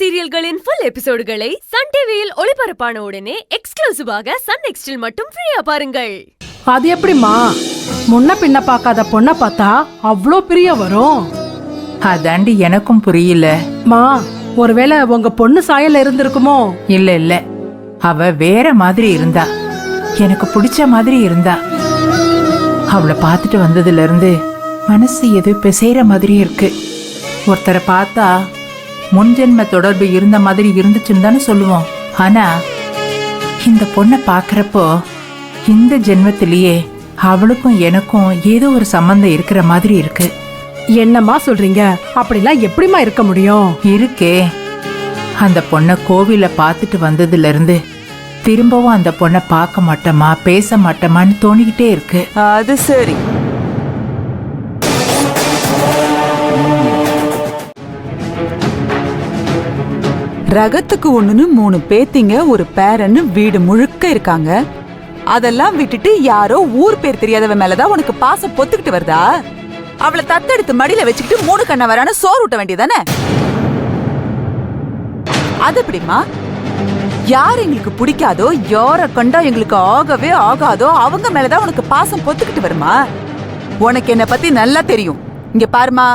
சீரியல்களின் full எபிசோடுகளை Sun டிவியில் ஒளிபரப்பான உடனே எக்ஸ்க்ளூசிவாக சன் நெக்ஸ்டில் மட்டும் ஃப்ரீயா பாருங்கள். அது எப்படிமா முன்ன பின்ன பார்க்காத பொண்ண பார்த்தா அவ்ளோ பிரியம் வரும்? அதாண்டி எனக்கும் புரியல. மா ஒருவேளை உங்க பொண்ணு சாயல்ல இருந்திருக்குமோ? இல்ல இல்ல, அவ வேற மாதிரி இருந்தா, எனக்கு பிடிச்ச மாதிரி இருந்தா. அவளை பார்த்துட்டு வந்ததுல இருந்து மனசு எது பிசைற மாதிரி இருக்கு. ஒருத்தரை பார்த்தா முன்ஜென்ம தொடர்பு இருந்த மாதிரி இருந்துச்சுன்னு தானே சொல்லுவோம். ஆனா இந்த பொண்ணை பாக்குறப்போ இந்த ஜென்மத்திலேயே அவளுக்கும் எனக்கும் ஏதோ ஒரு சம்பந்தம் இருக்கிற மாதிரி இருக்கு. என்னம்மா சொல்றீங்க? அப்படிலாம் எப்படிமா இருக்க முடியும்? இருக்கே, அந்த பொண்ணை கோவில பார்த்துட்டு வந்ததுல இருந்து திரும்பவும் அந்த பொண்ணை பார்க்க மாட்டோமா பேச மாட்டோமான்னு தோணிக்கிட்டே இருக்கு. அது சரி. ரகத்துக்கு ஒண்ணுன்னு 3 பேத்திங்க ஒரு பேரன்னு வீடு முழுக்க இருக்காங்க. அதெல்லாம் விட்டுட்டு யாரோ ஊர் பேர் தெரியாதவ மேலதான் உனக்கு பாசம் பொத்துக்கிட்டு வருதா? அவளை தத்தெடுத்து மடியில வச்சுக்கிட்டு 3 கண்ண வரான சோறு ஊட்ட வேண்டியதானே? அது எப்படிமா? யார் எங்களுக்கு பிடிக்காதோ, யார கண்டா எங்களுக்கு ஆகவே ஆகாதோ அவங்க மேலதான் உனக்கு பாசம் பொத்துக்கிட்டு வருமா? உனக்கு என்ன பத்தி நல்லா தெரியும். இங்க பாருமா,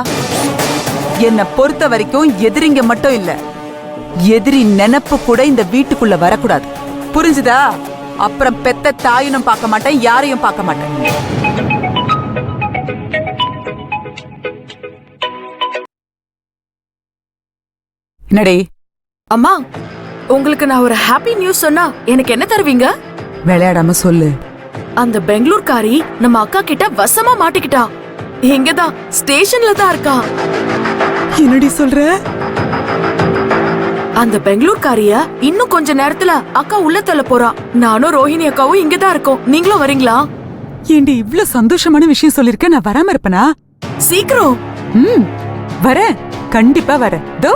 என்ன பொறுத்த வரைக்கும் எதிரிங்க மட்டும் இல்ல, எதிரி நினைப்பு கூட இந்த வீட்டுக்குள்ள வரக்கூடாது. புரிஞ்சுதா? அப்புறம் பெத்த தாயினும் பார்க்க மாட்டேன், யாரையும் பார்க்க மாட்டேன். என்னடே? அம்மா, உங்களுக்கு நான் ஒரு ஹாப்பி நியூஸ் சொன்னா எனக்கு என்ன தருவீங்க? விளையாடாம சொல்லு. அந்த பெங்களூர்காரி நம்ம அக்கா கிட்ட வசமா மாட்டிக்கிட்டா. இங்கதான் ஸ்டேஷன்ல தான் இருக்கா. என்னடி சொல்ற? அந்த பெங்களூர்காரிய இன்னும் கொஞ்ச நேரத்துல அக்கா உள்ள தள்ள போறா. நானும் ரோஹிணி அக்காவும் இங்கதான் இருக்கோம். நீங்களும் வரீங்களா? ஏண்டி இவ்ளோ சந்தோஷமான விஷயம் சொல்லிருக்க, நான் வராம இருப்பனா? சீக்கிரம். வரேன், கண்டிப்பா வரேன். தோ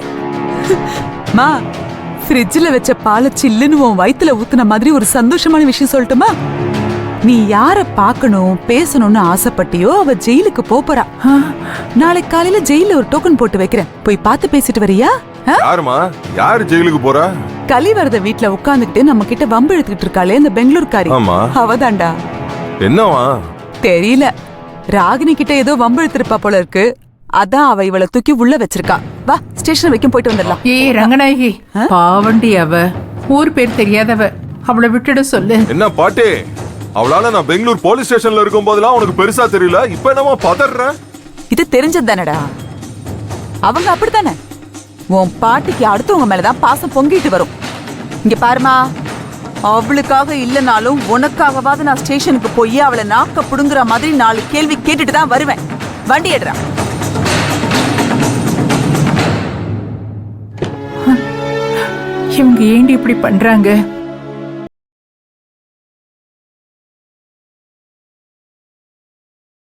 மா, ஃப்ரிட்ஜ்ல வச்ச பாலை சில்லுன்னு உன் வயித்துல ஊத்துன மாதிரி ஒரு சந்தோஷமான விஷயம் சொல்லட்டுமா? நீ யார பாக்கணும் பேசணும்னு ஆசைப்பட்டியோ அவ ஜெயிலுக்கு போறா. நாளைக்கு காலையில ஜெயில ஒரு டோக்கன் போட்டு வைக்கிறேன், போய் பார்த்து பேசிட்டு வரியா? யாருமா? யாரு ஜெயிலுக்கு போறா? கலிவரத வீட்ல உட்கார்ந்துகிட்டு நம்ம கிட்ட வம்பு எடுத்துக்கிட்டு இருக்காளே அந்த பெங்களூர்காரி, அவதான்டா. என்னவா தெரியல, ராகினி கிட்ட ஏதோ வம்பு எடுத்திருப்பா போல இருக்கு. அதான் அவ இவளை தூக்கி உள்ள வச்சிருக்கா. வா, ஸ்டேஷன் வரைக்கும் போயிட்டு வந்துடலாம். ஏய் ரங்கநாயகி, பாவண்டி அவ, ஊர் பேர் தெரியாதவ, அவளை விட்டுட சொல்லு. என்ன பாட்டி, அவளால நான் பெங்களூர் போலீஸ் ஸ்டேஷன்ல இருக்கும் போதெல்லாம் உனக்கு பெருசா தெரியல, இப்ப என்னமா பதற? இது தெரிஞ்சது தானடா, அவங்க அப்படித்தானே. உன் பாட்டிக்கு அடுத்தவங்க மேலதான் பாசம் பொங்கிட்டு வரும். இங்க பாருமா, அவளுக்காக இல்லனாலும் உனக்காகவாது நான் ஸ்டேஷனுக்கு போய் அவளை நாக்க புடுங்குற மாதிரி 4 கேள்வி கேட்டுட்டு தான் வருவேன். வண்டி எடுறா. இவங்க ஏண்டி இப்படி பண்றாங்க?